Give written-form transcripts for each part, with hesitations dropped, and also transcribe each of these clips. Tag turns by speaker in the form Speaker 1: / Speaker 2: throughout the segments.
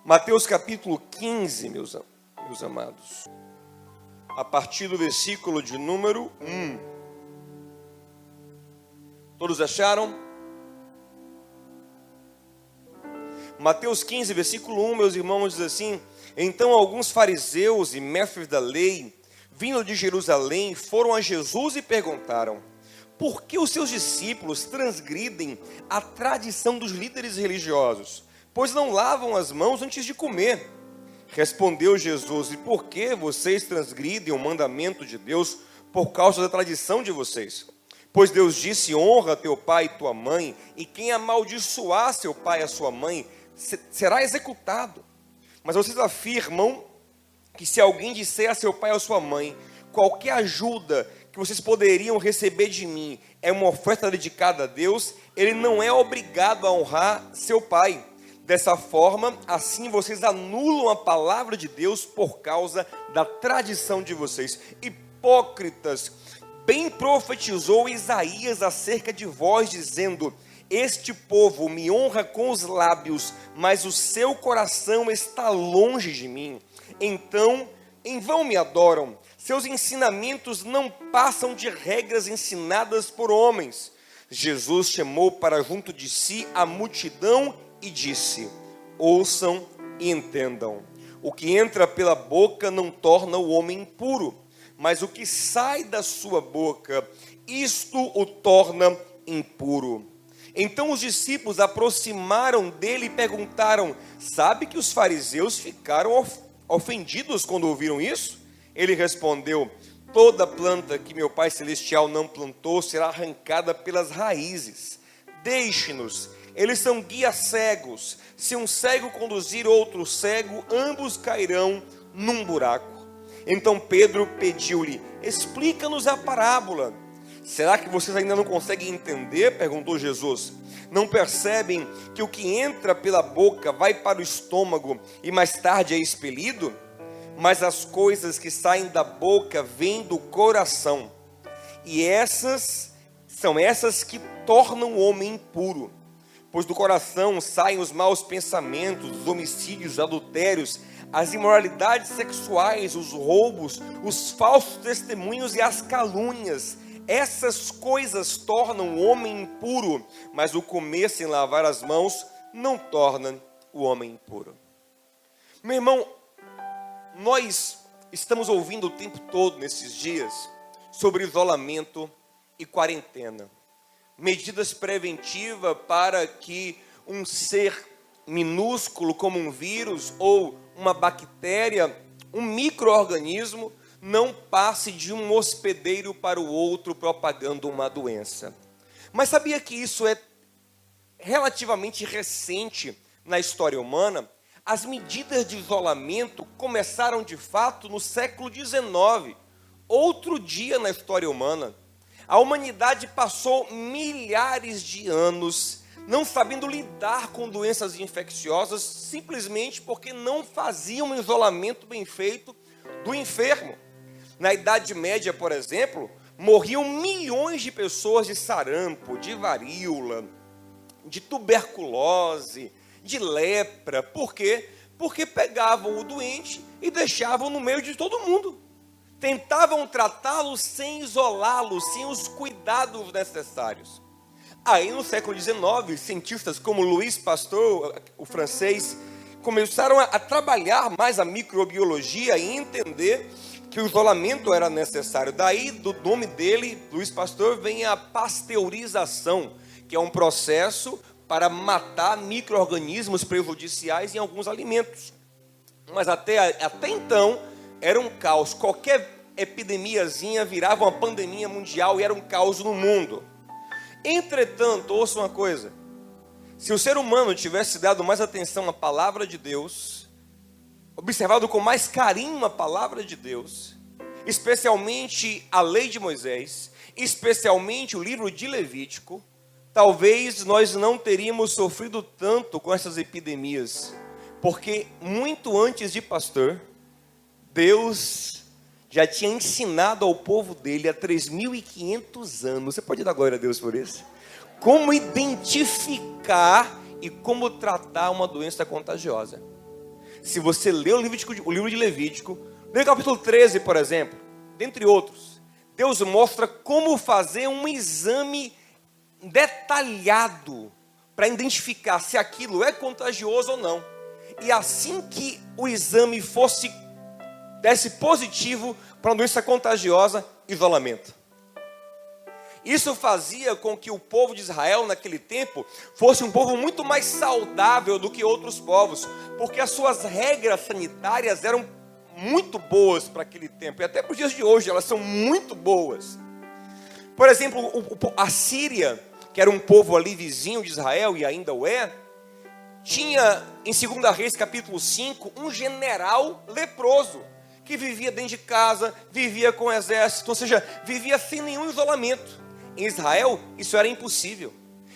Speaker 1: Mateus capítulo 15, meus amados. A partir do versículo de número 1. Todos acharam? Mateus 15, versículo 1, meus irmãos, diz assim: Então alguns fariseus e mestres da lei, vindo de Jerusalém, foram a Jesus e perguntaram: Por que os seus discípulos transgridem a tradição dos líderes religiosos, pois não lavam as mãos antes de comer? Respondeu Jesus: E por que vocês transgridem o mandamento de Deus por causa da tradição de vocês? Pois Deus disse: honra teu pai e tua mãe, e quem amaldiçoar seu pai e a sua mãe será executado. Mas vocês afirmam que se alguém disser a seu pai ou a sua mãe: qualquer ajuda que vocês poderiam receber de mim é uma oferta dedicada a Deus, ele não é obrigado a honrar seu pai. Dessa forma, assim vocês anulam a palavra de Deus por causa da tradição de vocês. Hipócritas, bem profetizou Isaías acerca de vós, dizendo: Este povo me honra com os lábios, mas o seu coração está longe de mim. Então, em vão me adoram. Seus ensinamentos não passam de regras ensinadas por homens. Jesus chamou para junto de si a multidão e disse: ouçam e entendam. O que entra pela boca não torna o homem impuro, mas o que sai da sua boca, isto o torna impuro. Então os discípulos aproximaram dele e perguntaram: sabe que os fariseus ficaram ofendidos quando ouviram isso? Ele respondeu: toda planta que meu Pai Celestial não plantou será arrancada pelas raízes. Deixe-nos, eles são guias cegos. Se um cego conduzir outro cego, ambos cairão num buraco. Então Pedro pediu-lhe: explica-nos a parábola. Será que vocês ainda não conseguem entender? Perguntou Jesus. Não percebem que o que entra pela boca vai para o estômago e mais tarde é expelido? Mas as coisas que saem da boca vêm do coração, e essas que tornam o homem impuro. Pois do coração saem os maus pensamentos, os homicídios, os adultérios, as imoralidades sexuais, os roubos, os falsos testemunhos e as calúnias. Essas coisas tornam o homem impuro, mas o comer sem lavar as mãos não torna o homem impuro. Meu irmão, nós estamos ouvindo o tempo todo nesses dias sobre isolamento e quarentena. Medidas preventivas para que um ser minúsculo como um vírus ou uma bactéria, um micro-organismo, não passe de um hospedeiro para o outro propagando uma doença. Mas sabia que isso é relativamente recente na história humana? As medidas de isolamento começaram de fato no século XIX, outro dia na história humana. A humanidade passou milhares de anos não sabendo lidar com doenças infecciosas, simplesmente porque não faziam um isolamento bem feito do enfermo. Na Idade Média, por exemplo, morriam milhões de pessoas de sarampo, de varíola, de tuberculose, de lepra. Por quê? Porque pegavam o doente e deixavam no meio de todo mundo. Tentavam tratá-lo sem isolá-lo, sem os cuidados necessários. Aí no século XIX, cientistas como Louis Pasteur, o francês, começaram a trabalhar mais a microbiologia e entender que o isolamento era necessário. Daí, do nome dele, Louis Pasteur, vem a pasteurização, que é um processo para matar micro-organismos prejudiciais em alguns alimentos. Mas até então, era um caos. Qualquer epidemiazinha virava uma pandemia mundial e era um caos no mundo. Entretanto, ouça uma coisa: se o ser humano tivesse dado mais atenção à palavra de Deus, observado com mais carinho a palavra de Deus, especialmente a lei de Moisés, especialmente o livro de Levítico, talvez nós não teríamos sofrido tanto com essas epidemias, porque muito antes de Pasteur, Deus já tinha ensinado ao povo dele há 3.500 anos, você pode dar glória a Deus por isso? Como identificar e como tratar uma doença contagiosa. Se você lê o livro de Levítico, no capítulo 13, por exemplo, dentre outros, Deus mostra como fazer um exame detalhado para identificar se aquilo é contagioso ou não. E assim que o exame desse positivo para uma doença contagiosa, isolamento. Isso fazia com que o povo de Israel naquele tempo fosse um povo muito mais saudável do que outros povos, porque as suas regras sanitárias eram muito boas para aquele tempo, e até para os dias de hoje elas são muito boas. Por exemplo, a Síria, que era um povo ali vizinho de Israel e ainda o é, tinha em 2 Reis capítulo 5 um general leproso, que vivia dentro de casa, vivia com o exército, ou seja, vivia sem nenhum isolamento. Em Israel, isso era impossível.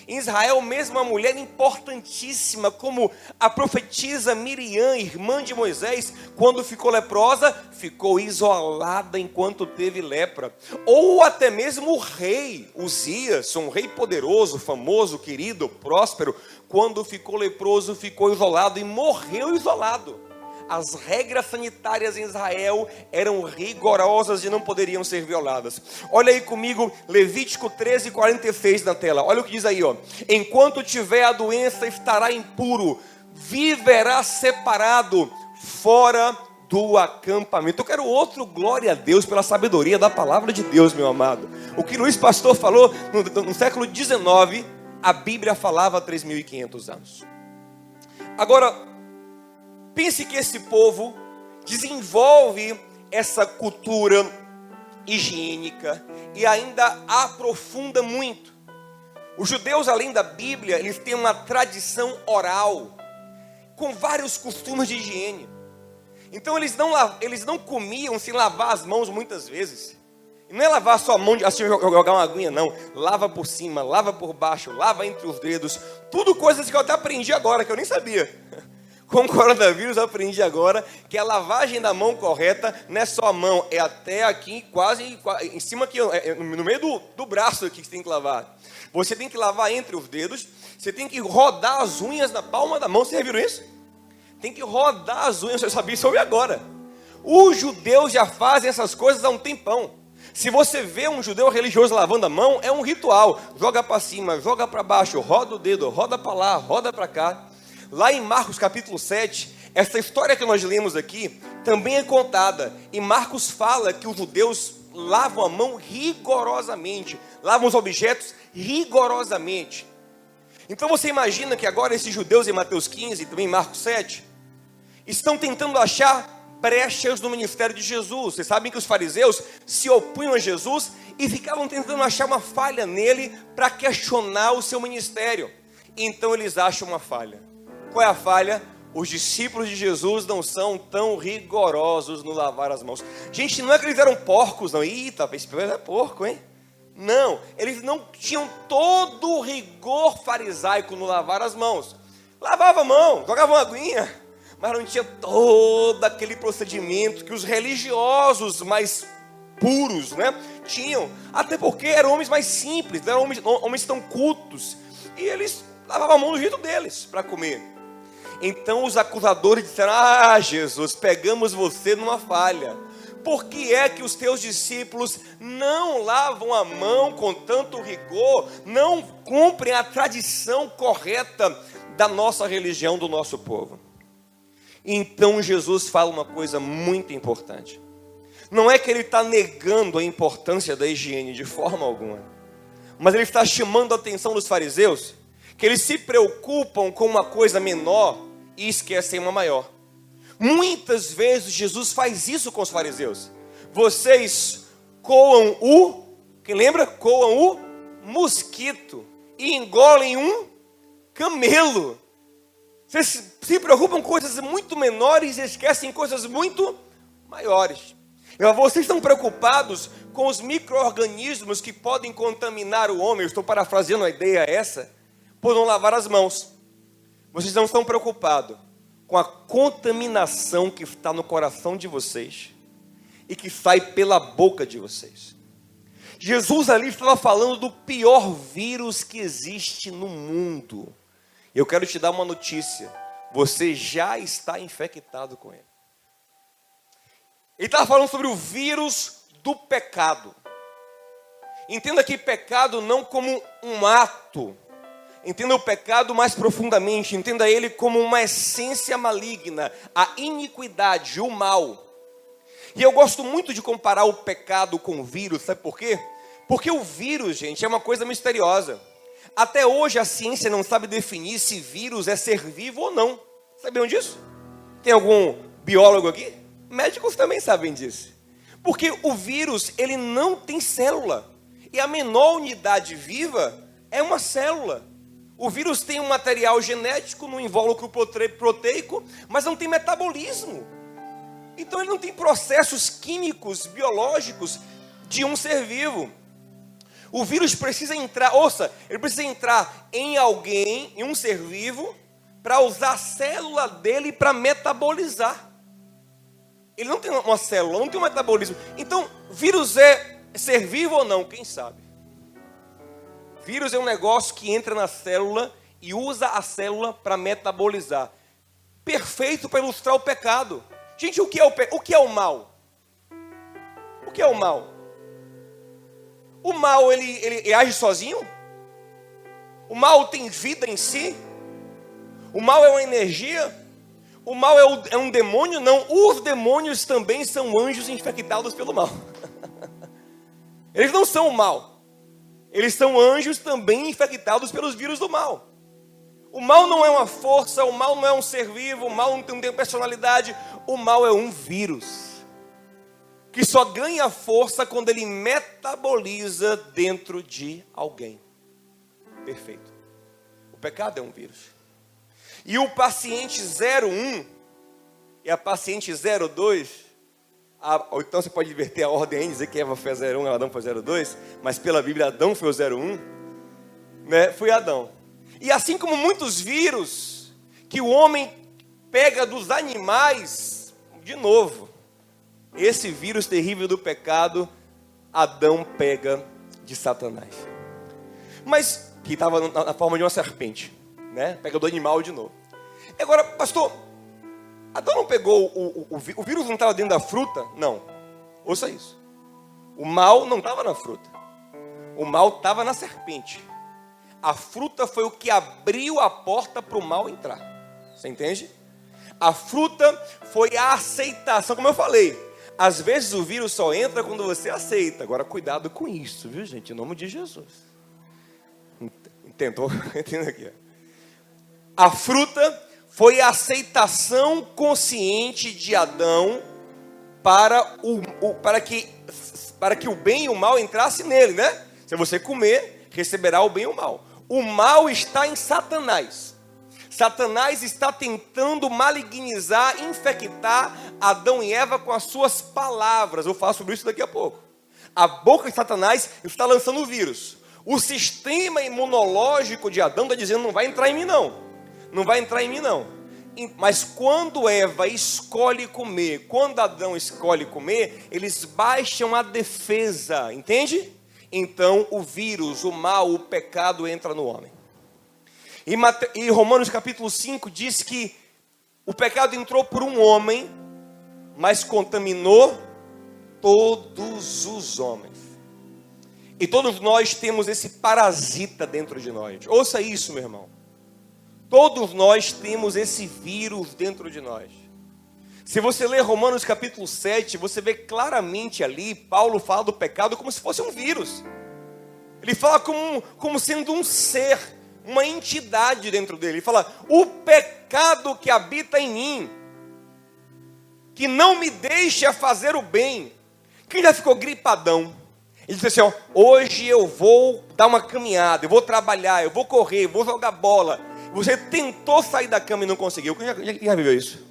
Speaker 1: Em Israel, mesmo uma mulher importantíssima, como a profetisa Miriam, irmã de Moisés, quando ficou leprosa, ficou isolada enquanto teve lepra. Ou até mesmo o rei Uzias, um rei poderoso, famoso, querido, próspero, quando ficou leproso, ficou isolado e morreu isolado. As regras sanitárias em Israel eram rigorosas e não poderiam ser violadas. Olha aí comigo, Levítico 13:46 na tela. Olha o que diz aí, ó. Enquanto tiver a doença, estará impuro, viverá separado, fora do acampamento. Eu quero outro glória a Deus pela sabedoria da palavra de Deus, meu amado. O que Luiz Pastor falou no século XIX, a Bíblia falava há 3.500 anos. Agora, pense que esse povo desenvolve essa cultura higiênica e ainda aprofunda muito. Os judeus, além da Bíblia, eles têm uma tradição oral, com vários costumes de higiene. Então eles não comiam sem lavar as mãos muitas vezes. E não é lavar só a mão, assim, jogar uma aguinha, não. Lava por cima, lava por baixo, lava entre os dedos. Tudo coisas que eu até aprendi agora, que eu nem sabia. Com o coronavírus eu aprendi agora que a lavagem da mão correta não é só a mão, é até aqui, quase em cima aqui, no meio do braço aqui que você tem que lavar. Você tem que lavar entre os dedos, você tem que rodar as unhas na palma da mão, vocês já viram isso? Tem que rodar as unhas, eu sabia isso agora. Os judeus já fazem essas coisas há um tempão. Se você vê um judeu religioso lavando a mão, é um ritual. Joga para cima, joga para baixo, roda o dedo, roda para lá, roda para cá. Lá em Marcos capítulo 7, essa história que nós lemos aqui também é contada. E Marcos fala que os judeus lavam a mão rigorosamente, lavam os objetos rigorosamente. Então você imagina que agora esses judeus em Mateus 15 e também em Marcos 7 estão tentando achar brechas no ministério de Jesus. Vocês sabem que os fariseus se opunham a Jesus e ficavam tentando achar uma falha nele para questionar o seu ministério. Então eles acham uma falha. Qual é a falha? Os discípulos de Jesus não são tão rigorosos no lavar as mãos. Gente, não é que eles eram porcos, não. Eita, esse é porco, hein? Não, eles não tinham todo o rigor farisaico no lavar as mãos. Lavava a mão, jogava uma aguinha, mas não tinha todo aquele procedimento que os religiosos mais puros, né, tinham. Até porque eram homens mais simples, não eram homens tão cultos. E eles lavavam a mão do jeito deles para comer. Então os acusadores disseram: ah, Jesus, pegamos você numa falha. Por que é que os teus discípulos não lavam a mão com tanto rigor, não cumprem a tradição correta da nossa religião, do nosso povo? Então Jesus fala uma coisa muito importante. Não é que ele está negando a importância da higiene de forma alguma, mas ele está chamando a atenção dos fariseus, que eles se preocupam com uma coisa menor e esquecem uma maior. Muitas vezes Jesus faz isso com os fariseus. Vocês coam quem lembra? Coam o mosquito e engolem um camelo. Vocês se preocupam com coisas muito menores e esquecem coisas muito maiores. Vocês estão preocupados com os micro-organismos que podem contaminar o homem. Eu estou parafraseando a ideia essa, por não lavar as mãos. Vocês não estão preocupados com a contaminação que está no coração de vocês e que sai pela boca de vocês. Jesus ali estava falando do pior vírus que existe no mundo. Eu quero te dar uma notícia: você já está infectado com ele. Ele estava falando sobre o vírus do pecado. Entenda que pecado não como um ato. Entenda o pecado mais profundamente. Entenda ele como uma essência maligna, a iniquidade, o mal. E eu gosto muito de comparar o pecado com o vírus, sabe por quê? Porque o vírus, gente, é uma coisa misteriosa. Até hoje a ciência não sabe definir se vírus é ser vivo ou não. Sabiam disso? Tem algum biólogo aqui? Médicos também sabem disso. Porque o vírus, ele não tem célula. E a menor unidade viva é uma célula. O vírus tem um material genético no invólucro proteico, mas não tem metabolismo. Então ele não tem processos químicos, biológicos de um ser vivo. O vírus precisa entrar, ele precisa entrar em alguém, em um ser vivo, para usar a célula dele para metabolizar. Ele não tem uma célula, não tem um metabolismo. Então, vírus é ser vivo ou não? Quem sabe? Vírus é um negócio que entra na célula e usa a célula para metabolizar. Perfeito para ilustrar o pecado. Gente, o que é o mal? O que é o mal? O mal, ele age sozinho? O mal tem vida em si? O mal é uma energia? O mal é um demônio? Não, os demônios também são anjos infectados pelo mal. Eles não são o mal. Eles são anjos também infectados pelos vírus do mal. O mal não é uma força, o mal não é um ser vivo, o mal não tem personalidade. O mal é um vírus que só ganha força quando ele metaboliza dentro de alguém. Perfeito. O pecado é um vírus. E o paciente 01 e a paciente 02, ou então você pode inverter a ordem e dizer que Eva foi a 01 e Adão foi a 02, mas pela Bíblia Adão foi o 01, né? Foi Adão. E assim como muitos vírus que o homem pega dos animais, de novo, esse vírus terrível do pecado, Adão pega de Satanás. Mas, que estava na forma de uma serpente, né? Pega do animal de novo. Agora, pastor, Adão não pegou, o vírus não estava dentro da fruta? Não. Ouça isso. O mal não estava na fruta. O mal estava na serpente. A fruta foi o que abriu a porta para o mal entrar. Você entende? A fruta foi a aceitação, como eu falei. Às vezes o vírus só entra quando você aceita. Agora cuidado com isso, viu, gente? Em nome de Jesus. Tentou? Entenda aqui. A fruta foi a aceitação consciente de Adão para que o bem e o mal entrasse nele, né? Se você comer, receberá o bem e o mal. O mal está em Satanás. Satanás está tentando malignizar, infectar Adão e Eva com as suas palavras. Eu falo sobre isso daqui a pouco. A boca de Satanás está lançando o vírus. O sistema imunológico de Adão está dizendo, não vai entrar em mim não. Não vai entrar em mim não. Mas quando Eva escolhe comer, quando Adão escolhe comer, eles baixam a defesa, entende? Então o vírus, o mal, o pecado entra no homem. E Romanos capítulo 5 diz que o pecado entrou por um homem, mas contaminou todos os homens. E todos nós temos esse parasita dentro de nós. Ouça isso, meu irmão. Todos nós temos esse vírus dentro de nós. Se você ler Romanos capítulo 7, você vê claramente ali, Paulo fala do pecado como se fosse um vírus. Ele fala como sendo um ser, uma entidade dentro dele. Ele fala, o pecado que habita em mim, que não me deixa fazer o bem. Quem já ficou gripadão? Ele disse assim, ó, hoje eu vou dar uma caminhada, eu vou trabalhar, eu vou correr, eu vou jogar bola. Você tentou sair da cama e não conseguiu. Quem já viveu isso?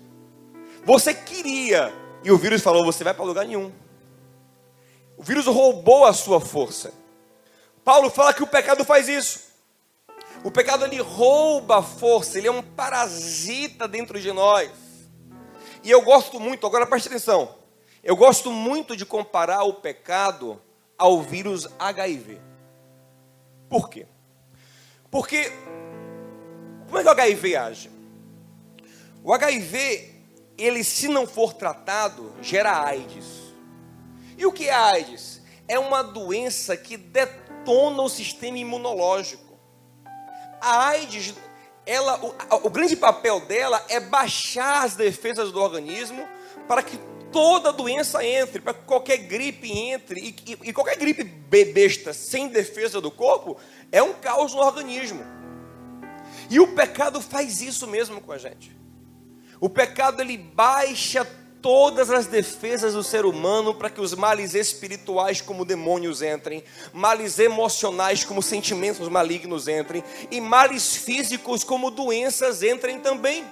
Speaker 1: Você queria, e o vírus falou, você vai para lugar nenhum. O vírus roubou a sua força. Paulo fala que o pecado faz isso. O pecado, ele rouba a força, ele é um parasita dentro de nós. E eu gosto muito, agora preste atenção, eu gosto muito de comparar o pecado ao vírus HIV. Por quê? Porque, como é que o HIV age? O HIV, ele se não for tratado, gera AIDS. E o que é AIDS? É uma doença que detona o sistema imunológico. A AIDS, o grande papel dela é baixar as defesas do organismo para que toda doença entre, para que qualquer gripe entre. E qualquer gripe besta sem defesa do corpo é um caos no organismo. E o pecado faz isso mesmo com a gente. O pecado, ele baixa todas as defesas do ser humano para que os males espirituais como demônios entrem, males emocionais como sentimentos malignos entrem, e males físicos como doenças entrem também.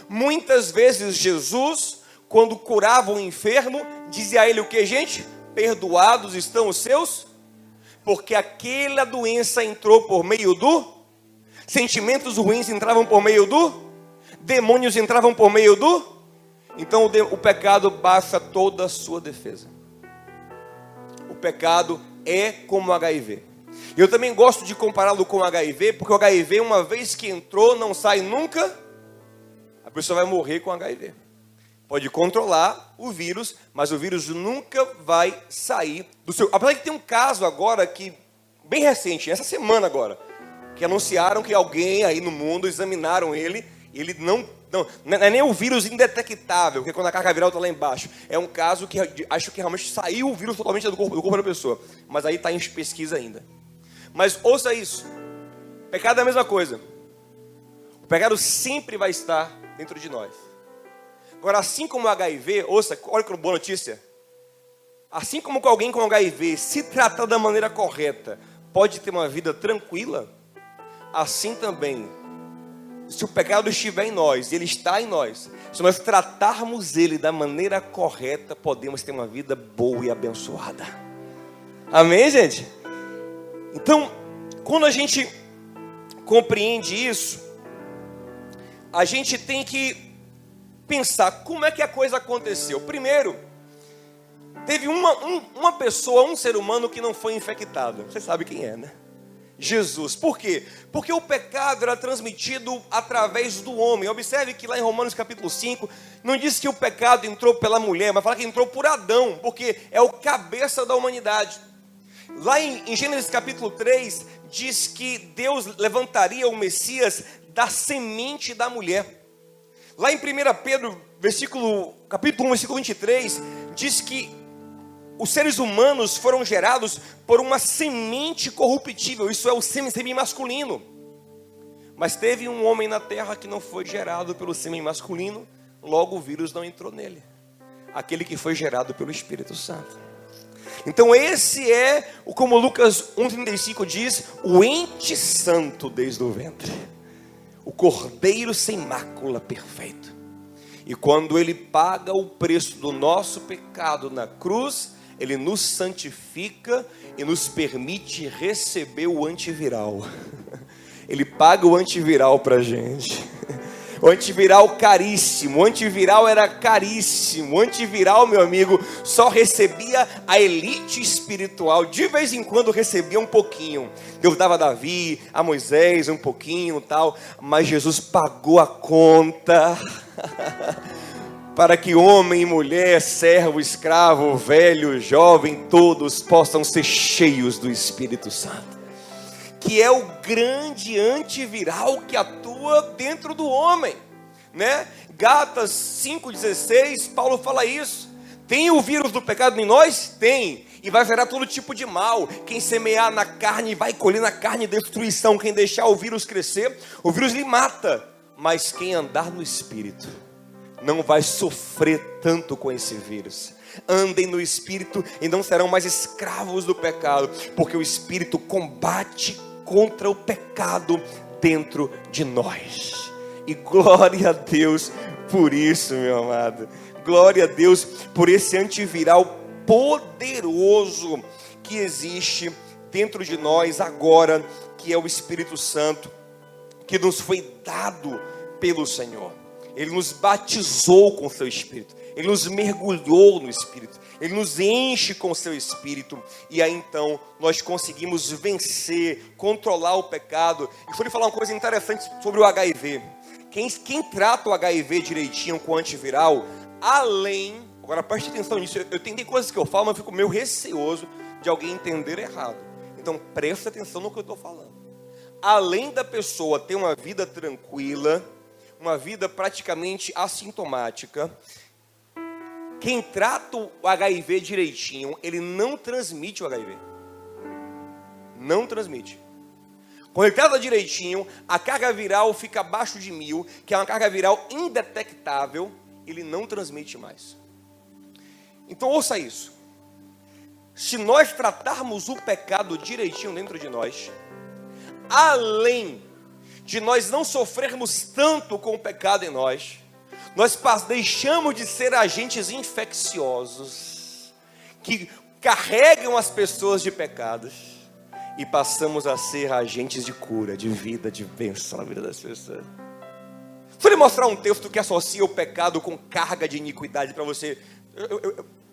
Speaker 1: Muitas vezes Jesus, quando curava o enfermo, dizia a ele o que, gente? Perdoados estão os seus, porque aquela doença entrou por meio do, sentimentos ruins entravam por meio do, demônios entravam por meio do, então o pecado baixa toda a sua defesa. O pecado é como HIV. Eu também gosto de compará-lo com o HIV, porque o HIV, uma vez que entrou, não sai nunca. A pessoa vai morrer com HIV. Pode controlar o vírus, mas o vírus nunca vai sair do seu... Apesar de que tem um caso agora, que bem recente, essa semana agora, que anunciaram que alguém aí no mundo examinaram ele, e ele não é nem o vírus indetectável, que é quando a carga viral está lá embaixo. É um caso que acho que realmente saiu o vírus totalmente do corpo da pessoa. Mas aí está em pesquisa ainda. Mas ouça isso. Pecado é a mesma coisa. O pecado sempre vai estar dentro de nós. Agora, assim como o HIV, ouça, olha que boa notícia. Assim como com alguém com HIV, se tratar da maneira correta, pode ter uma vida tranquila, assim também, se o pecado estiver em nós, ele está em nós, se nós tratarmos ele da maneira correta, podemos ter uma vida boa e abençoada. Amém, gente? Então, quando a gente compreende isso, a gente tem que pensar como é que a coisa aconteceu. Primeiro, teve uma pessoa, um ser humano que não foi infectado. Você sabe quem é, né? Jesus. Por quê? Porque o pecado era transmitido através do homem. Observe que lá em Romanos capítulo 5, não diz que o pecado entrou pela mulher, mas fala que entrou por Adão, porque é o cabeça da humanidade. Lá em Gênesis capítulo 3, diz que Deus levantaria o Messias da semente da mulher. Lá em 1 Pedro, capítulo 1, versículo 23, diz que os seres humanos foram gerados por uma semente corruptível, isso é o sêmen masculino. Mas teve um homem na terra que não foi gerado pelo sêmen masculino, logo o vírus não entrou nele. Aquele que foi gerado pelo Espírito Santo. Então esse é, como Lucas 1,35 diz, o ente santo desde o ventre. O cordeiro sem mácula perfeito. E quando ele paga o preço do nosso pecado na cruz, ele nos santifica e nos permite receber o antiviral. Ele paga o antiviral para a gente. O antiviral caríssimo, o antiviral era caríssimo. O antiviral, meu amigo, só recebia a elite espiritual. De vez em quando recebia um pouquinho. Deus dava a Davi, a Moisés um pouquinho e tal. Mas Jesus pagou a conta. Para que homem e mulher, servo, escravo, velho, jovem, todos possam ser cheios do Espírito Santo. Que é o grande antiviral que atua dentro do homem, né? Gálatas 5,16, Paulo fala isso. Tem o vírus do pecado em nós? Tem. E vai gerar todo tipo de mal. Quem semear na carne vai colher na carne destruição. Quem deixar o vírus crescer, o vírus lhe mata. Mas quem andar no Espírito não vai sofrer tanto com esse vírus. Andem no Espírito e não serão mais escravos do pecado, porque o Espírito combate contra o pecado dentro de nós. E glória a Deus por isso, meu amado. Glória a Deus por esse antiviral poderoso que existe dentro de nós agora, que é o Espírito Santo, que nos foi dado pelo Senhor. Ele nos batizou com o seu Espírito. Ele nos mergulhou no Espírito. Ele nos enche com o seu Espírito. E aí então nós conseguimos vencer, controlar o pecado. E vou lhe falar uma coisa interessante sobre o HIV. Quem trata o HIV direitinho com antiviral, além... Agora preste atenção nisso, eu tenho coisas que eu falo, mas eu fico meio receoso de alguém entender errado. Então preste atenção no que eu estou falando. Além da pessoa ter uma vida tranquila, uma vida praticamente assintomática, quem trata o HIV direitinho, ele não transmite o HIV. Não transmite. Quando ele trata direitinho, a carga viral fica abaixo de 1000, que é uma carga viral indetectável, ele não transmite mais. Então ouça isso. Se nós tratarmos o pecado direitinho dentro de nós, além de nós não sofrermos tanto com o pecado em nós deixamos de ser agentes infecciosos que carregam as pessoas de pecados e passamos a ser agentes de cura, de vida, de bênção na vida das pessoas. Se eu lhe mostrar um texto que associa o pecado com carga de iniquidade para você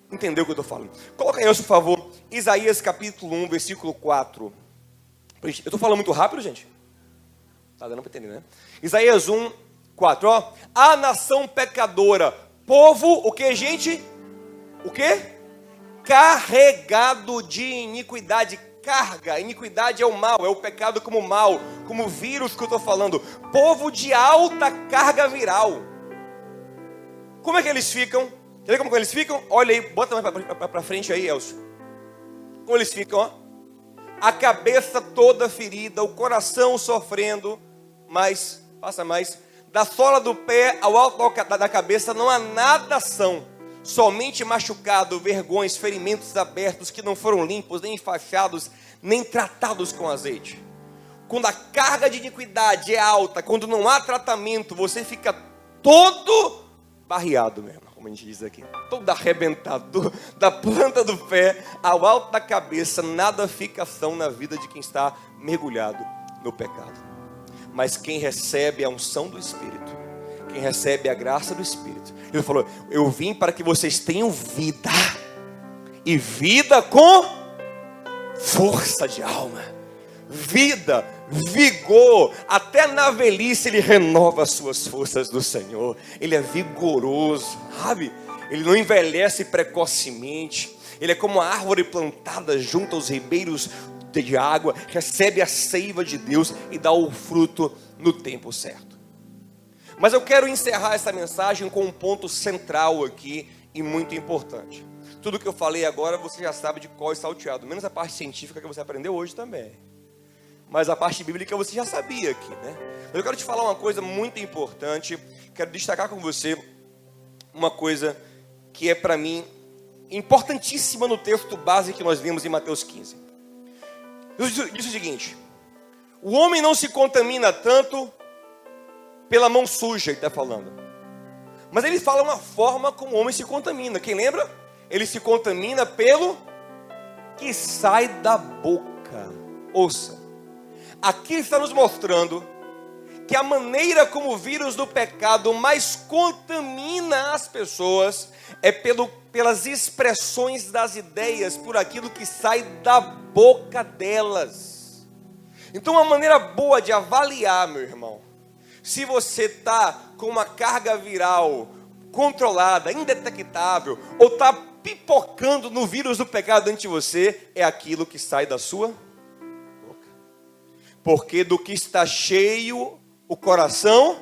Speaker 1: entender o que eu estou falando. Coloca aí, por favor, Isaías capítulo 1, versículo 4. Eu estou falando muito rápido, gente? Tá dando para entender, né? Isaías 1, 4, ó. A nação pecadora, povo, o que, gente? O que? Carregado de iniquidade. Carga, iniquidade é o mal, é o pecado como mal, como vírus que eu estou falando. Povo de alta carga viral. Como é que eles ficam? Quer ver como eles ficam? Olha aí, bota mais para frente aí, Elcio. Como eles ficam, ó. A cabeça toda ferida, o coração sofrendo, mas, passa mais, da sola do pé ao alto da cabeça não há nada são, somente machucado, vergões, ferimentos abertos que não foram limpos, nem enfaixados, nem tratados com azeite. Quando a carga de iniquidade é alta, quando não há tratamento, você fica todo barreado mesmo, como a gente diz aqui, todo arrebentado, da planta do pé ao alto da cabeça, nada fica são na vida de quem está mergulhado no pecado. Mas quem recebe a unção do Espírito, quem recebe a graça do Espírito, ele falou, eu vim para que vocês tenham vida, e vida com força de alma, vida, vigor, até na velhice ele renova as suas forças do Senhor, ele é vigoroso, sabe? Ele não envelhece precocemente, ele é como a árvore plantada junto aos ribeiros de água, recebe a seiva de Deus e dá o fruto no tempo certo. Mas eu quero encerrar essa mensagem com um ponto central aqui e muito importante. Tudo que eu falei agora você já sabe de qual é salteado, menos a parte científica que você aprendeu hoje também. Mas a parte bíblica você já sabia aqui, né? Eu quero te falar uma coisa muito importante, quero destacar com você uma coisa que é para mim importantíssima no texto base que nós vimos em Mateus 15. Diz o seguinte, o homem não se contamina tanto pela mão suja, ele está falando. Mas ele fala uma forma como o homem se contamina. Quem lembra? Ele se contamina pelo que sai da boca. Ouça, aqui está nos mostrando que a maneira como o vírus do pecado mais contamina as pessoas é pelas expressões das ideias, por aquilo que sai da boca delas. Então uma maneira boa de avaliar, meu irmão, se você está com uma carga viral controlada, indetectável, ou está pipocando no vírus do pecado dentro de você, é aquilo que sai da sua boca. Porque do que está cheio, o coração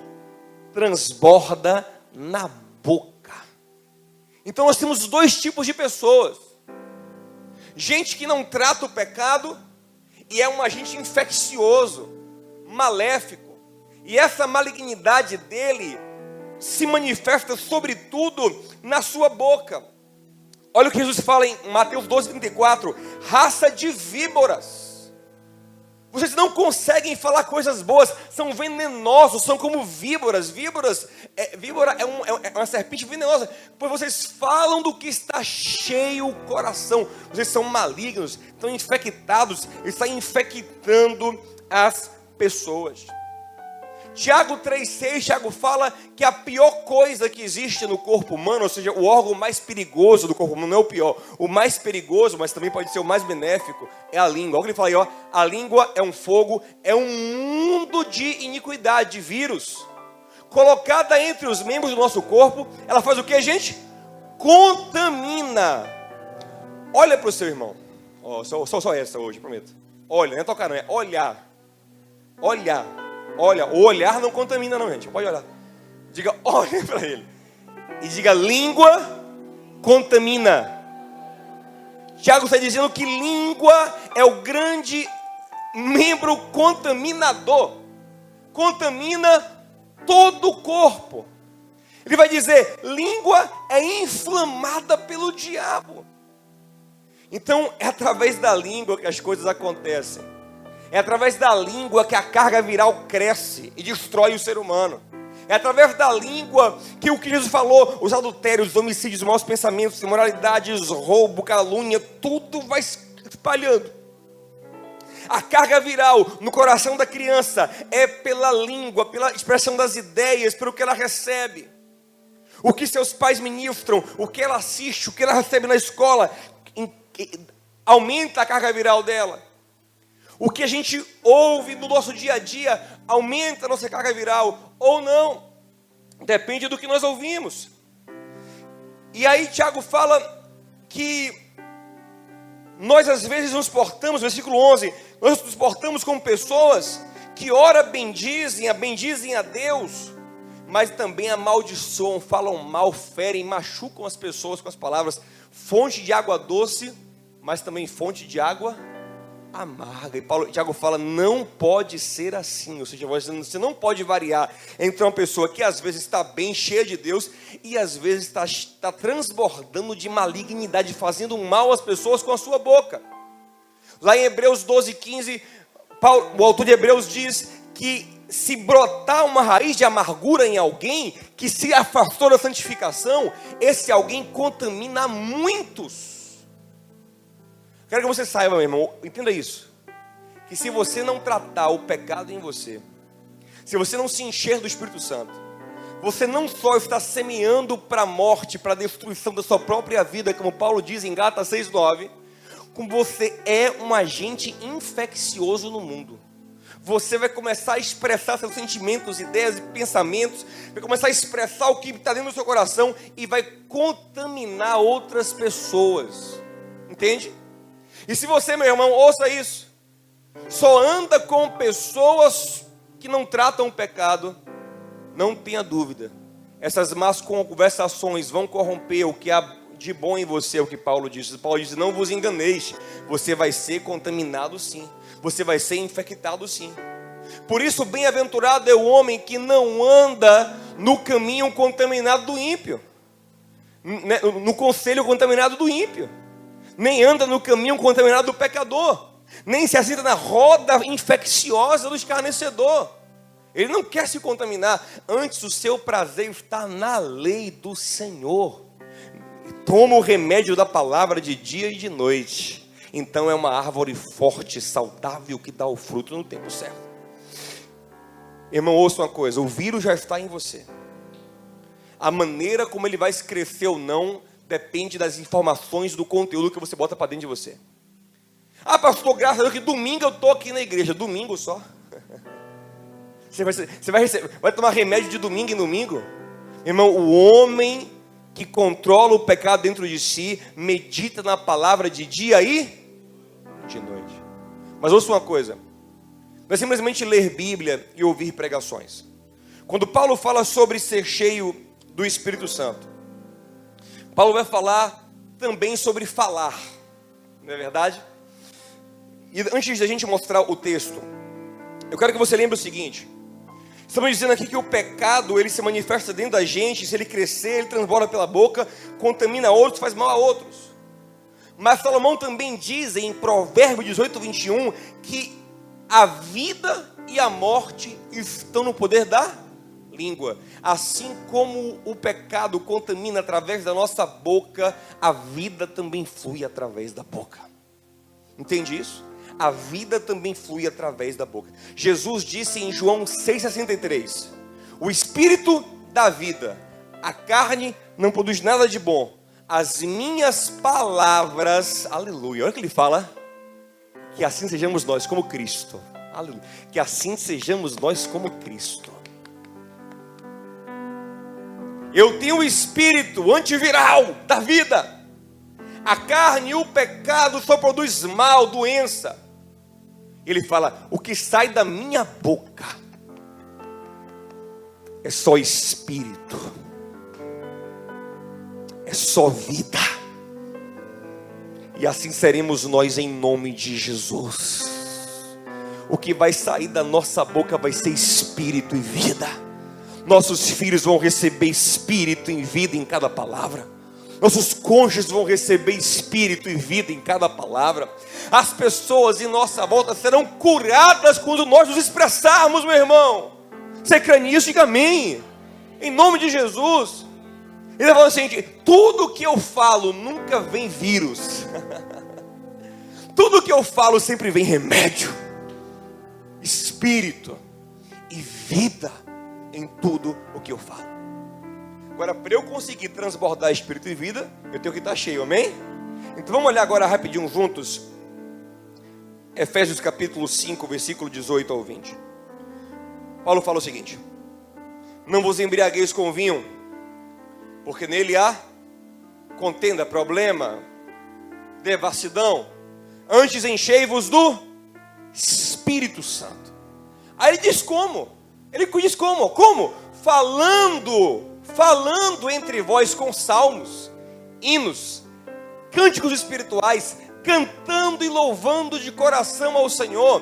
Speaker 1: transborda na boca. Então nós temos dois tipos de pessoas. Gente que não trata o pecado e é um agente infeccioso, maléfico. E essa malignidade dele se manifesta sobretudo na sua boca. Olha o que Jesus fala em Mateus 12:34. Raça de víboras. Vocês não conseguem falar coisas boas, são venenosos, são como víboras. Víbora é uma serpente venenosa, pois vocês falam do que está cheio o coração. Vocês são malignos, estão infectados, estão infectando as pessoas. Tiago 3,6, Tiago fala que a pior coisa que existe no corpo humano, ou seja, o órgão mais perigoso do corpo humano, não é o pior, o mais perigoso, mas também pode ser o mais benéfico, é a língua. Olha o que ele fala aí, ó, a língua é um fogo, é um mundo de iniquidade, de vírus. colocada entre os membros do nosso corpo, ela faz o que, gente? Contamina. Olha para o seu irmão. Oh, só essa hoje, prometo. Olha, não é tocar não, é olhar. Olhar. Olha, o olhar não contamina não, gente. Pode olhar. Diga, olha para ele. E diga, língua contamina. Tiago está dizendo que língua é o grande membro contaminador. Contamina todo o corpo. Ele vai dizer, língua é inflamada pelo diabo. Então, é através da língua que as coisas acontecem. É através da língua que a carga viral cresce e destrói o ser humano. É através da língua que o que Jesus falou, os adultérios, os homicídios, os maus pensamentos, imoralidades, roubo, calúnia, tudo vai espalhando. A carga viral no coração da criança é pela língua, pela expressão das ideias, pelo que ela recebe. O que seus pais ministram, o que ela assiste, o que ela recebe na escola, aumenta a carga viral dela. O que a gente ouve no nosso dia a dia aumenta a nossa carga viral ou não. Depende do que nós ouvimos. E aí Tiago fala que nós às vezes nos portamos, versículo 11, nós nos portamos como pessoas que ora bendizem a Deus, mas também amaldiçoam, falam mal, ferem, machucam as pessoas com as palavras. Fonte de água doce, mas também fonte de água amarga. E Tiago fala, não pode ser assim. Ou seja, você não pode variar entre uma pessoa que às vezes está bem, cheia de Deus, e às vezes está transbordando de malignidade, fazendo mal às pessoas com a sua boca. Lá em Hebreus 12:15, o autor de Hebreus diz que se brotar uma raiz de amargura em alguém que se afastou da santificação, esse alguém contamina muitos. Quero que você saiba, meu irmão, entenda isso, que se você não tratar o pecado em você, se você não se encher do Espírito Santo, você não só está semeando para a morte, para a destruição da sua própria vida, como Paulo diz em Gálatas 6:9, como você é um agente infeccioso no mundo. Você vai começar a expressar seus sentimentos, ideias e pensamentos, vai começar a expressar o que está dentro do seu coração e vai contaminar outras pessoas. Entende? E se você, meu irmão, ouça isso, só anda com pessoas que não tratam o pecado, não tenha dúvida, essas más conversações vão corromper o que há de bom em você, é o que Paulo diz. Paulo diz, não vos enganeis, você vai ser contaminado sim, você vai ser infectado sim. Por isso, bem-aventurado é o homem que não anda no caminho contaminado do ímpio, no conselho contaminado do ímpio, nem anda no caminho contaminado do pecador, nem se assenta na roda infecciosa do escarnecedor. Ele não quer se contaminar, antes o seu prazer está na lei do Senhor. Toma o remédio da palavra de dia e de noite. Então é uma árvore forte, saudável, que dá o fruto no tempo certo. Irmão, ouça uma coisa, o vírus já está em você. A maneira como ele vai crescer ou não depende das informações, do conteúdo que você bota para dentro de você. Ah, pastor, graças a Deus que domingo eu estou aqui na igreja. Domingo só? Você vai tomar remédio de domingo em domingo? Irmão, o homem que controla o pecado dentro de si, medita na palavra de dia e de noite. Mas ouça uma coisa, não é simplesmente ler Bíblia e ouvir pregações. Quando Paulo fala sobre ser cheio do Espírito Santo, Paulo vai falar também sobre falar, não é verdade? E antes da gente mostrar o texto, eu quero que você lembre o seguinte: estamos dizendo aqui que o pecado, ele se manifesta dentro da gente, se ele crescer, ele transborda pela boca, contamina outros, faz mal a outros. Mas Salomão também diz em Provérbios 18:21, que a vida e a morte estão no poder da língua. Assim como o pecado contamina através da nossa boca, a vida também flui através da boca. Entende isso? A vida também flui através da boca. Jesus disse em João 6,63: o Espírito dá vida, a carne não produz nada de bom. As minhas palavras, aleluia, olha o que ele fala, que assim sejamos nós como Cristo, aleluia, que assim sejamos nós como Cristo. Eu tenho o espírito antiviral da vida. A carne e o pecado só produz mal, doença. Ele fala, o que sai da minha boca é só espírito, é só vida. E assim seremos nós em nome de Jesus. O que vai sair da nossa boca vai ser espírito e vida. Nossos filhos vão receber espírito e vida em cada palavra. Nossos cônjuges vão receber espírito e vida em cada palavra. As pessoas em nossa volta serão curadas quando nós nos expressarmos, meu irmão. Você crê nisso? Diga amém. Em nome de Jesus. Ele falou assim, tudo que eu falo nunca vem vírus. Tudo que eu falo sempre vem remédio, espírito e vida em tudo o que eu falo. Agora, para eu conseguir transbordar espírito e vida, eu tenho que estar cheio, amém? Então vamos olhar agora rapidinho juntos. Efésios capítulo 5, versículo 18 ao 20. Paulo fala o seguinte: não vos embriagueis com vinho, porque nele há contenda, problema, devassidão. Antes enchei-vos do Espírito Santo. Aí ele diz como? Ele diz como? Como? Falando entre vós com salmos, hinos, cânticos espirituais, cantando e louvando de coração ao Senhor,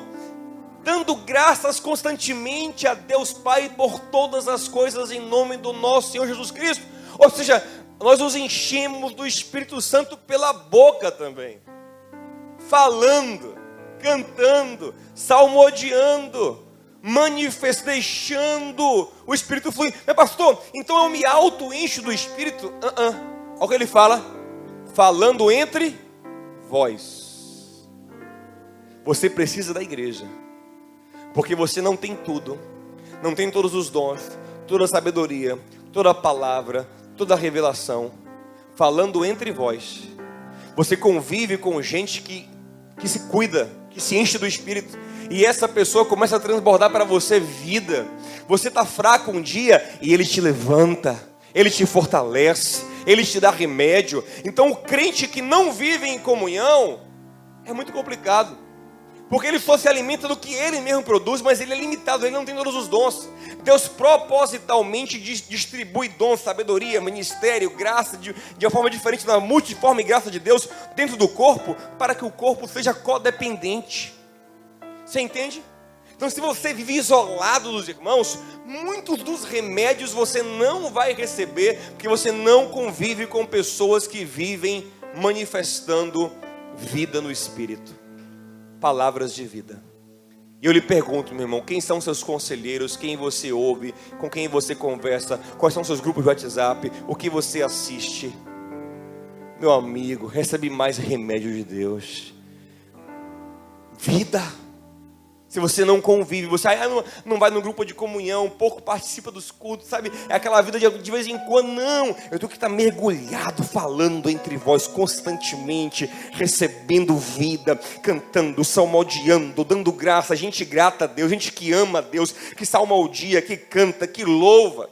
Speaker 1: dando graças constantemente a Deus Pai por todas as coisas em nome do nosso Senhor Jesus Cristo. Ou seja, nós nos enchemos do Espírito Santo pela boca também, falando, cantando, salmodiando, deixando o Espírito fluir. Mas pastor, então eu me auto-encho do Espírito? Olha o que ele fala: falando entre vós. Você precisa da igreja, porque você não tem tudo, não tem todos os dons, toda a sabedoria, toda a palavra, toda a revelação. Falando entre vós, você convive com gente que se cuida, que se enche do Espírito, e essa pessoa começa a transbordar para você vida. Você está fraco um dia e ele te levanta, ele te fortalece, ele te dá remédio. Então o crente que não vive em comunhão é muito complicado, porque ele só se alimenta do que ele mesmo produz, mas ele é limitado, ele não tem todos os dons. Deus propositalmente distribui dons, sabedoria, ministério, graça, de uma forma diferente, na multiforme graça de Deus dentro do corpo, para que o corpo seja codependente. Você entende? Então, se você vive isolado dos irmãos, muitos dos remédios você não vai receber, porque você não convive com pessoas que vivem manifestando vida no Espírito, palavras de vida. E eu lhe pergunto, meu irmão, quem são seus conselheiros, quem você ouve, com quem você conversa, quais são seus grupos de WhatsApp, o que você assiste? Meu amigo, recebe mais remédio de Deus, vida. Se você não convive, você não vai no grupo de comunhão, pouco participa dos cultos, sabe? É aquela vida de vez em quando. Não, eu tenho que estar mergulhado, falando entre vós constantemente, recebendo vida, cantando, salmodiando, dando graça. Gente grata a Deus, gente que ama a Deus, que salmodia, que canta, que louva.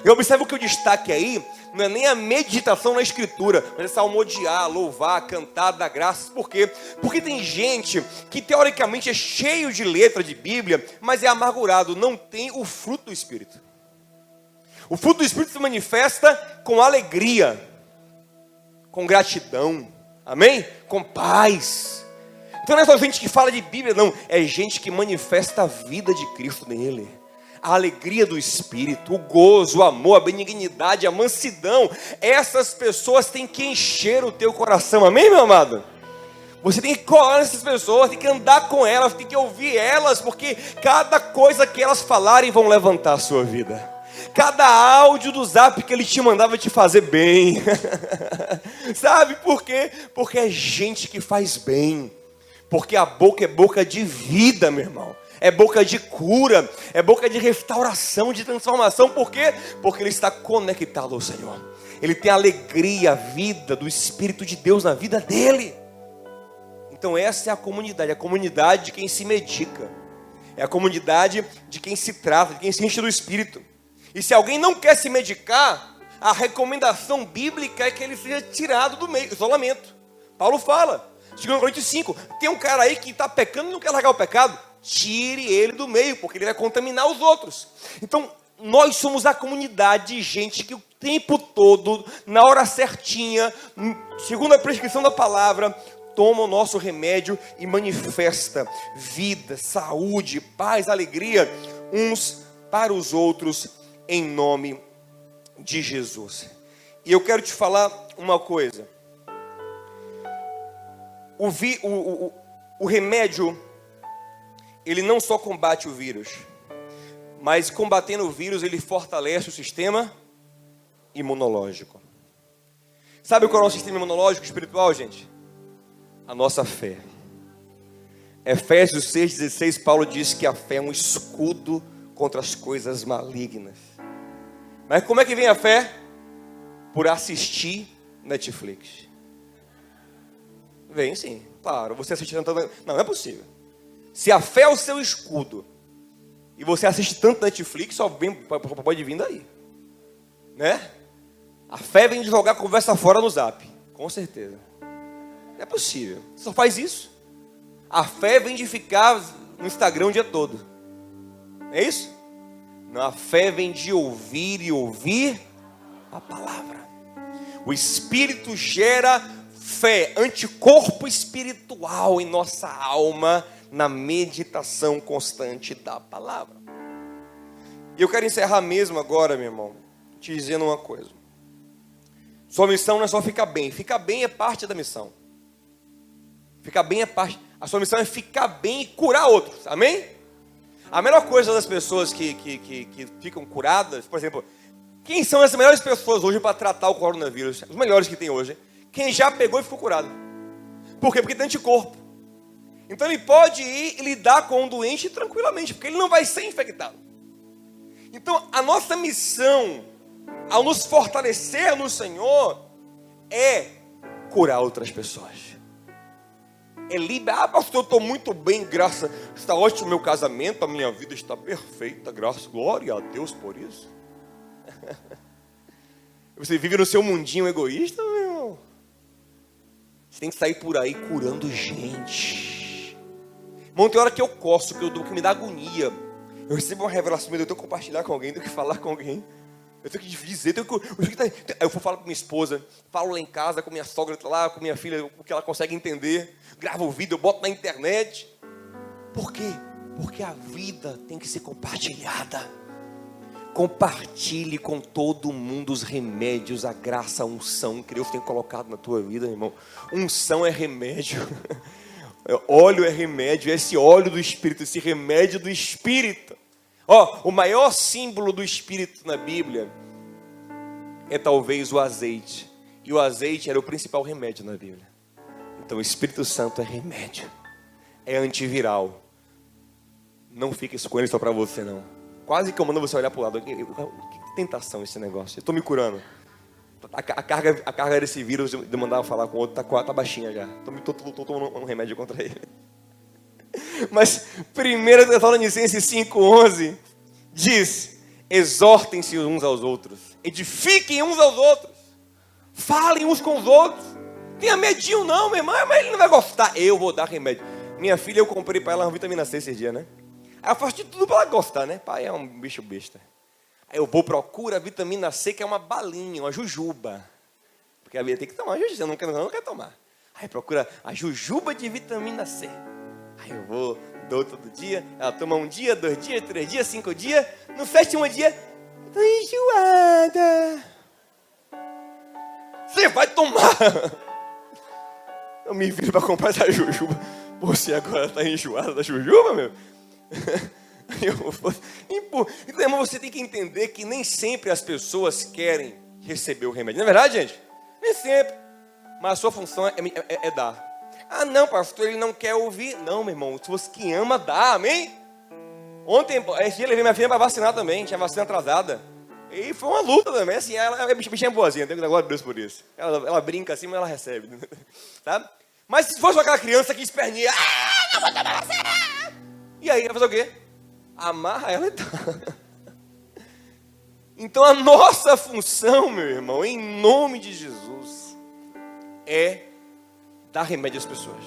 Speaker 1: Eu observo que o destaque aí não é nem a meditação na Escritura, mas é salmodiar, louvar, cantar, dar graças. Por quê? Porque tem gente que teoricamente é cheio de letra de Bíblia, mas é amargurado, não tem o fruto do Espírito. O fruto do Espírito se manifesta com alegria, com gratidão, amém? Com paz. Então não é só gente que fala de Bíblia, não, é gente que manifesta a vida de Cristo nele. A alegria do Espírito, o gozo, o amor, a benignidade, a mansidão. Essas pessoas têm que encher o teu coração, amém, meu amado? Você tem que colar nessas pessoas, tem que andar com elas, tem que ouvir elas, porque cada coisa que elas falarem vão levantar a sua vida. Cada áudio do zap que ele te mandava vai te fazer bem. Sabe por quê? Porque é gente que faz bem. Porque a boca é boca de vida, meu irmão. É boca de cura, é boca de restauração, de transformação. Por quê? Porque ele está conectado ao Senhor. Ele tem a alegria, a vida do Espírito de Deus na vida dele. Então essa é a comunidade de quem se medica. É a comunidade de quem se trata, de quem se enche do Espírito. E se alguém não quer se medicar, A recomendação bíblica é que ele seja tirado do meio, isolamento. Paulo fala, 2 Coríntios 5, tem um cara aí que está pecando e não quer largar o pecado, tire ele do meio, porque ele vai contaminar os outros. Então, nós somos a comunidade de gente que o tempo todo, na hora certinha, segundo a prescrição da palavra, toma o nosso remédio e manifesta vida, saúde, paz, alegria, uns para os outros, em nome de Jesus. E eu quero te falar uma coisa. O remédio, ele não só combate o vírus, mas combatendo o vírus, ele fortalece o sistema imunológico. Sabe qual é o nosso sistema imunológico espiritual, gente? A nossa fé. Efésios 6,16, Paulo diz que a fé é um escudo contra as coisas malignas. Mas como é que vem a fé? Por assistir Netflix. Vem sim, claro. Você assiste tanto... Não é possível. Se a fé é o seu escudo e você assiste tanto Netflix, só vem, pode vir daí, né? A fé vem de jogar conversa fora no Zap, com certeza. Não é possível. Você só faz isso. A fé vem de ficar no Instagram o dia todo. É isso? Não, a fé vem de ouvir e ouvir a palavra. O Espírito gera fé, anticorpo espiritual em nossa alma, na meditação constante da palavra. E eu quero encerrar mesmo agora, meu irmão, te dizendo uma coisa. Sua missão não é só ficar bem é parte da missão. Ficar bem é parte. A sua missão é ficar bem e curar outros, amém? A melhor coisa das pessoas que ficam curadas, por exemplo, quem são as melhores pessoas hoje para tratar o coronavírus? Os melhores que tem hoje. Quem já pegou e ficou curado. Por quê? Porque tem anticorpo. Então ele pode ir e lidar com o doente tranquilamente, porque ele não vai ser infectado. Então a nossa missão, ao nos fortalecer no Senhor, é curar outras pessoas. É liberar, pastor, eu estou muito bem, graças, está ótimo o meu casamento, a minha vida está perfeita, graças, glória a Deus por isso. Você vive no seu mundinho egoísta, meu irmão? Você tem que sair por aí curando gente. Irmão, tem hora que eu coço, que me dá agonia. Eu recebo uma revelação, eu tenho que compartilhar com alguém, tenho que falar com alguém. Eu tenho que dizer, eu vou falar com minha esposa, falo lá em casa com minha sogra, lá com minha filha, o que ela consegue entender. Gravo o vídeo, eu boto na internet. Por quê? Porque a vida tem que ser compartilhada. Compartilhe com todo mundo os remédios, a graça, a unção que Deus tem colocado na tua vida, irmão. Unção é remédio. Óleo é remédio, esse óleo do Espírito, esse remédio do Espírito. O maior símbolo do Espírito na Bíblia é talvez o azeite. E o azeite era o principal remédio na Bíblia. Então o Espírito Santo é remédio, é antiviral. Não fique com ele só para você, não. Quase que eu mando você olhar para o lado. Que tentação esse negócio. Eu estou me curando. A carga desse vírus de mandar falar com o outro está baixinha já. Estou tomando um remédio contra ele. Mas 1 Tessalonicenses 5,11 diz: exortem-se uns aos outros, edifiquem uns aos outros, falem uns com os outros. Tenha medinho não, meu irmão, mas ele não vai gostar. Eu vou dar remédio. Minha filha, eu comprei para ela uma vitamina C esses dias, né? Aí eu faço de tudo para ela gostar, né? Pai é um bicho besta. Aí eu vou procurar a vitamina C, que é uma balinha, uma jujuba. Porque a vida tem que tomar jujuba, eu não quero tomar. Aí procura a jujuba de vitamina C. Aí eu vou, dou todo dia, ela toma 1 dia, 2 dias, 3 dias, 5 dias. No 7º dia, tô enjoada. Você vai tomar. Eu me viro para comprar essa jujuba. Você agora está enjoada da jujuba, meu? Então, irmão, você tem que entender que nem sempre as pessoas querem receber o remédio. Não é verdade, gente? Nem sempre. Mas a sua função é dar. Ah, não, pastor, ele não quer ouvir. Não, meu irmão, se você que ama, dá, amém? Ontem, esse dia eu levei minha filha para vacinar também, tinha vacina atrasada. E foi uma luta também, assim, ela é bichinha boazinha, tenho que dar glória a Deus por isso. Ela brinca assim, mas ela recebe, sabe? Mas se fosse aquela criança que esperneia, não vou tomar vacina! E aí, vai fazer o quê? Amarra ela e tá. Então a nossa função, meu irmão, em nome de Jesus, é dar remédio às pessoas.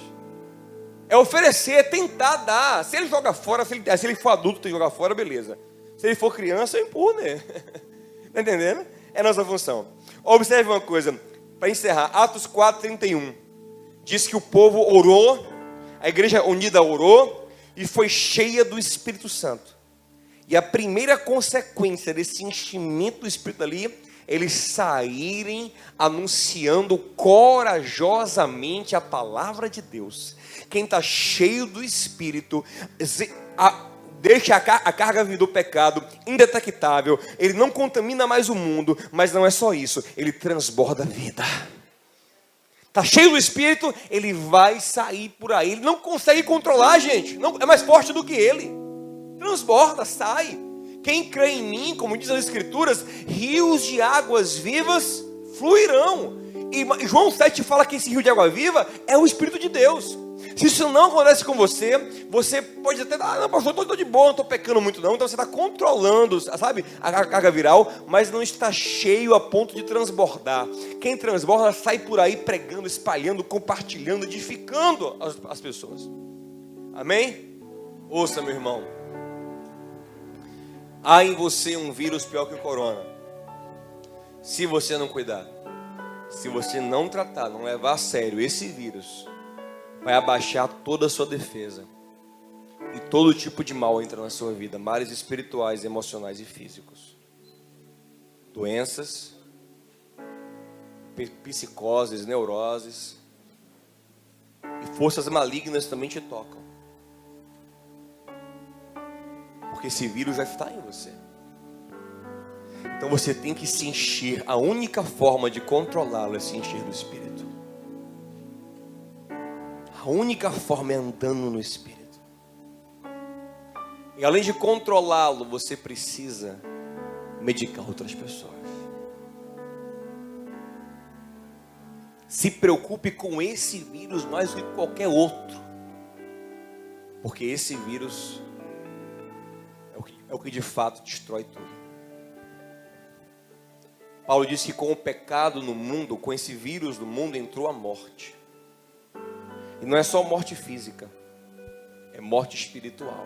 Speaker 1: É oferecer, é tentar dar. Se ele joga fora, se ele for adulto, tem que jogar fora, beleza. Se ele for criança, eu empurro nele. Está entendendo? É a nossa função. Observe uma coisa, para encerrar. Atos 4:31. Diz que o povo orou, a igreja unida orou e foi cheia do Espírito Santo. E a primeira consequência desse enchimento do Espírito ali, eles saírem anunciando corajosamente a palavra de Deus. Quem está cheio do Espírito, deixa a carga do pecado indetectável, ele não contamina mais o mundo, mas não é só isso, ele transborda a vida. Está cheio do Espírito, ele vai sair por aí, ele não consegue controlar, gente, não, é mais forte do que ele, transborda, sai. Quem crê em mim, como diz as Escrituras, rios de águas vivas fluirão. E João 7 fala que esse rio de água viva é o Espírito de Deus. Se isso não acontece com você, você pode até, não, pastor, estou de boa, não estou pecando muito não. Então você está controlando, sabe, a carga viral, mas não está cheio a ponto de transbordar. Quem transborda sai por aí pregando, espalhando, compartilhando, edificando as pessoas. Amém? Ouça, meu irmão. Há em você um vírus pior que o corona. Se você não cuidar, se você não tratar, não levar a sério esse vírus, vai abaixar toda a sua defesa. E todo tipo de mal entra na sua vida. Males espirituais, emocionais e físicos. Doenças, psicoses, neuroses. E forças malignas também te tocam. Porque esse vírus já está em você. Então você tem que se encher. A única forma de controlá-lo é se encher do Espírito. A única forma é andando no Espírito. E além de controlá-lo, você precisa medicar outras pessoas. Se preocupe com esse vírus mais do que qualquer outro. Porque esse vírus é o que de fato destrói tudo. Paulo disse que com o pecado no mundo, com esse vírus no mundo, entrou a morte. E não é só morte física, é morte espiritual.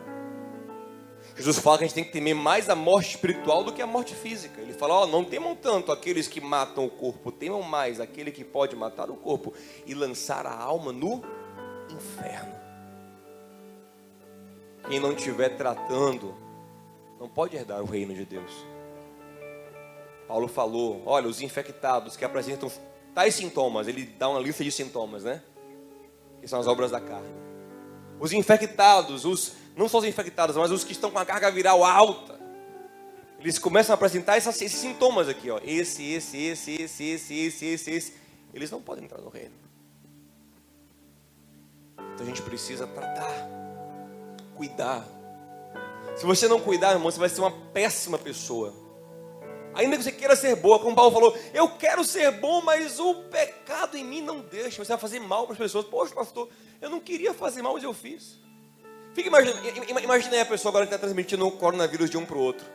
Speaker 1: Jesus fala que a gente tem que temer mais a morte espiritual do que a morte física. Ele fala, não temam tanto aqueles que matam o corpo, temam mais aquele que pode matar o corpo e lançar a alma no inferno. Quem não estiver tratando, não pode herdar o reino de Deus. Paulo falou, olha, os infectados que apresentam tais sintomas, ele dá uma lista de sintomas, né? Que são as obras da carne. Os infectados, não só os infectados, mas os que estão com a carga viral alta, eles começam a apresentar esses sintomas aqui, ó. Esse. Eles não podem entrar no reino. Então a gente precisa tratar, cuidar. Se você não cuidar, irmão, você vai ser uma péssima pessoa. Ainda que você queira ser boa, como Paulo falou, eu quero ser bom, mas o pecado em mim não deixa. Você vai fazer mal para as pessoas. Poxa, pastor, eu não queria fazer mal, mas eu fiz. Fica imaginando aí a pessoa agora que está transmitindo o coronavírus de um para o outro.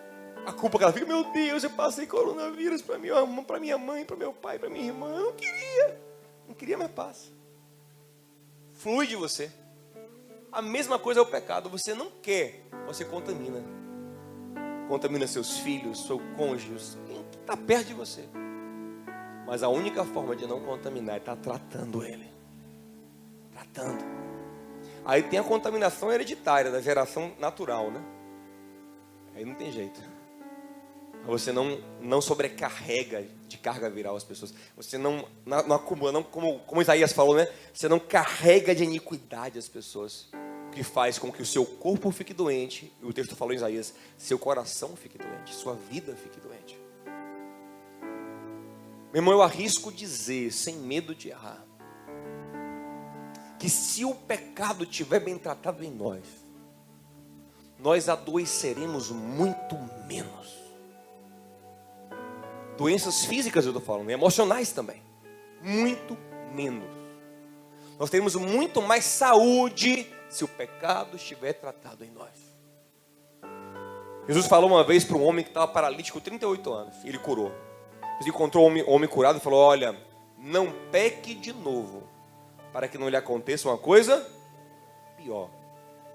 Speaker 1: A culpa que ela fica, meu Deus, eu passei coronavírus para minha mãe, para meu pai, para minha irmã. Eu não queria, mas passa. Flui de você. A mesma coisa é o pecado. Você não quer, você contamina. Contamina seus filhos, seu cônjuge, quem está perto de você. Mas a única forma de não contaminar é estar tratando ele. Tratando. Aí tem a contaminação hereditária, da geração natural, né? Aí não tem jeito. Você não sobrecarrega de carga viral as pessoas. Você não acumula, como Isaías falou, né? Você não carrega de iniquidade as pessoas. O que faz com que o seu corpo fique doente, e o texto falou em Isaías, seu coração fique doente, sua vida fique doente. Meu irmão, eu arrisco dizer, sem medo de errar, que se o pecado estiver bem tratado em nós adoeceremos muito menos. Doenças físicas eu estou falando, emocionais também, muito menos. Nós teremos muito mais saúde se o pecado estiver tratado em nós. Jesus falou uma vez para um homem que estava paralítico 38 anos. E ele curou. Ele encontrou um homem curado e falou: olha, não peque de novo, para que não lhe aconteça uma coisa pior.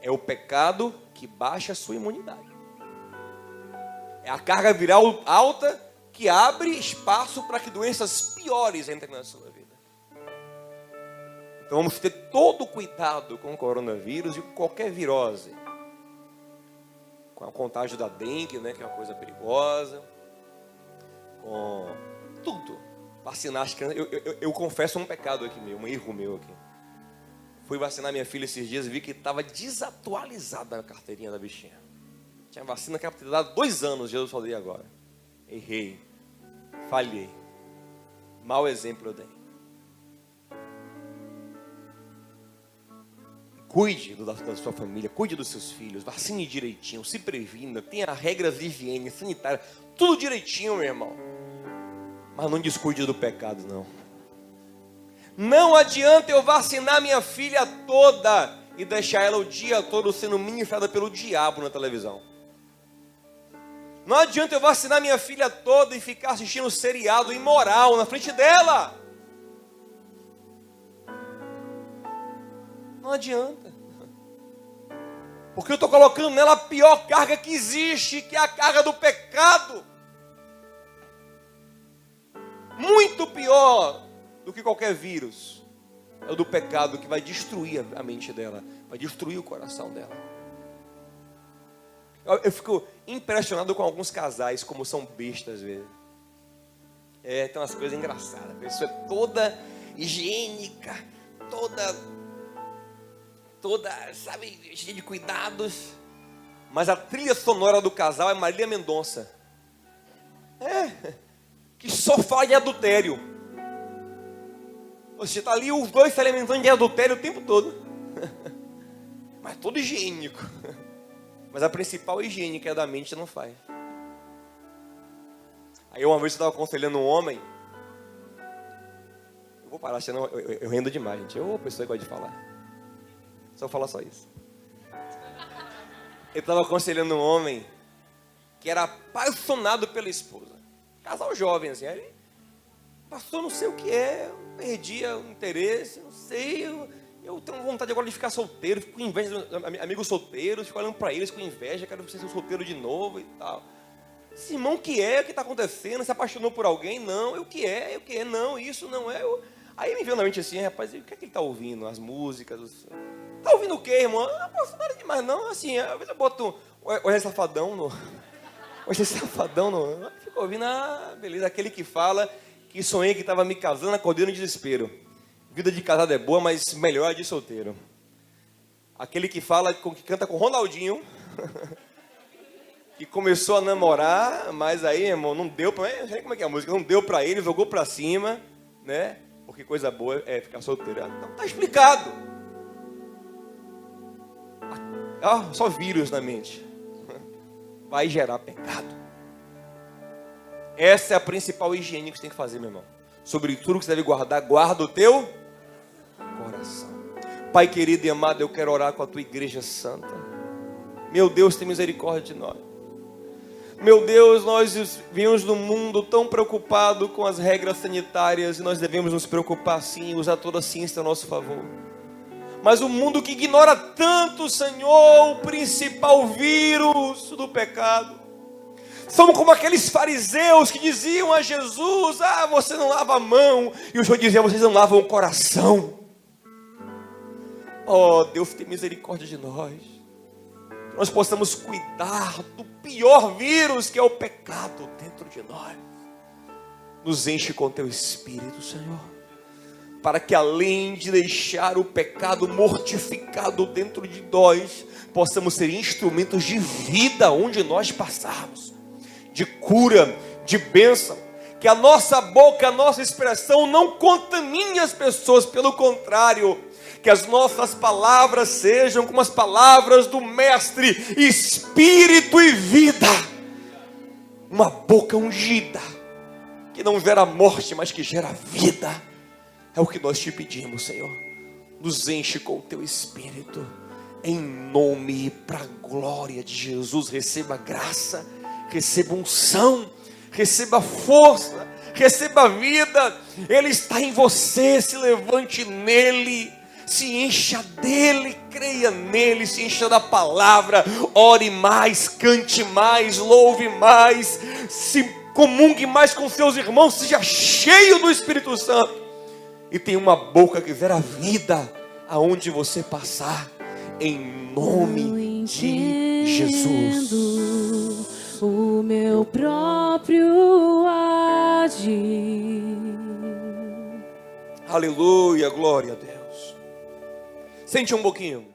Speaker 1: É o pecado que baixa a sua imunidade. É a carga viral alta que abre espaço para que doenças piores entrem na sua vida. Então vamos ter todo cuidado com o coronavírus e com qualquer virose. Com o contágio da dengue, né, que é uma coisa perigosa. Com tudo. Vacinar as crianças. Eu confesso um pecado aqui meu, um erro meu aqui. Fui vacinar minha filha esses dias e vi que estava desatualizada a carteirinha da bichinha. Tinha vacina que era para ter dado 2 anos, Jesus falou: e agora? Errei. Falhei. Mau exemplo eu dei. Cuide da sua família, cuide dos seus filhos, vacine direitinho, se previna, tenha regras de higiene, sanitária, tudo direitinho, meu irmão. Mas não descuide do pecado, não. Não adianta eu vacinar minha filha toda e deixar ela o dia todo sendo ministrada pelo diabo na televisão. Não adianta eu vacinar minha filha toda e ficar assistindo seriado imoral na frente dela. Não adianta. Porque eu estou colocando nela a pior carga que existe, que é a carga do pecado. Muito pior do que qualquer vírus. É o do pecado, que vai destruir a mente dela, vai destruir o coração dela. Eu fico impressionado com alguns casais, como são bestas às vezes. Tem umas coisas engraçadas. A pessoa é toda higiênica, toda, sabe, cheia de cuidados. Mas a trilha sonora do casal é Marília Mendonça. Que só fala de adultério. Você está ali, os dois se alimentando de adultério o tempo todo. Mas todo higiênico. Mas a principal higiene, que é da mente, não faz. Aí uma vez eu estava aconselhando um homem. Eu vou parar, senão eu rendo demais, gente. Ô, pessoa que gosta de falar. Só falar só isso. Eu estava aconselhando um homem que era apaixonado pela esposa. Casal jovem, assim. Ele passou, não sei o que é, perdia o interesse, não sei. Eu tenho vontade agora de ficar solteiro, fico com inveja dos amigos solteiros, fico olhando para eles com inveja, quero ser solteiro de novo e tal. Esse irmão, o que está acontecendo? Se apaixonou por alguém? Não. O que é? Não, isso não é. Aí me veio na mente assim: rapaz, o que é que ele está ouvindo? As músicas, Tá ouvindo o quê, irmão? Não, nada demais não, assim, às vezes eu boto Hoje é Safadão no... Fico ouvindo, beleza, aquele que fala que sonhei que estava me casando, acordei no desespero. Vida de casado é boa, mas melhor é de solteiro. Aquele que fala, que canta com Ronaldinho, que começou a namorar, mas aí, irmão, não deu pra... Não sei como é que é a música, não deu pra ele, jogou pra cima, né? Porque coisa boa é ficar solteiro. Então tá explicado. Só vírus na mente. Vai gerar pecado. Essa é a principal higiene que você tem que fazer, meu irmão. Sobre tudo que você deve guardar, guarda o teu coração. Pai querido e amado, eu quero orar com a tua igreja santa. Meu Deus, tem misericórdia de nós. Meu Deus, nós vivemos num mundo tão preocupado com as regras sanitárias, e nós devemos nos preocupar sim, usar toda a ciência a nosso favor. Mas o mundo que ignora tanto, Senhor, o principal vírus do pecado. Somos como aqueles fariseus que diziam a Jesus: você não lava a mão. E o Senhor dizia: vocês não lavam o coração. Oh, Deus, tem misericórdia de nós. Que nós possamos cuidar do pior vírus, que é o pecado dentro de nós. Nos enche com teu Espírito, Senhor. Para que além de deixar o pecado mortificado dentro de nós, possamos ser instrumentos de vida onde nós passarmos, de cura, de bênção. Que a nossa boca, a nossa expressão não contamine as pessoas, pelo contrário, que as nossas palavras sejam como as palavras do Mestre, Espírito e vida. Uma boca ungida, que não gera morte, mas que gera vida. É o que nós te pedimos, Senhor. Nos enche com o teu Espírito. Em nome e para a glória de Jesus, receba graça, receba unção, receba força, receba vida. Ele está em você, se levante nele, se encha dele, creia nele, se encha da palavra, ore mais, cante mais, louve mais, se comungue mais com seus irmãos, seja cheio do Espírito Santo e tenha uma boca que verá vida aonde você passar, em nome de Jesus.
Speaker 2: O meu próprio agir.
Speaker 1: Aleluia, glória a Deus. Sente um pouquinho.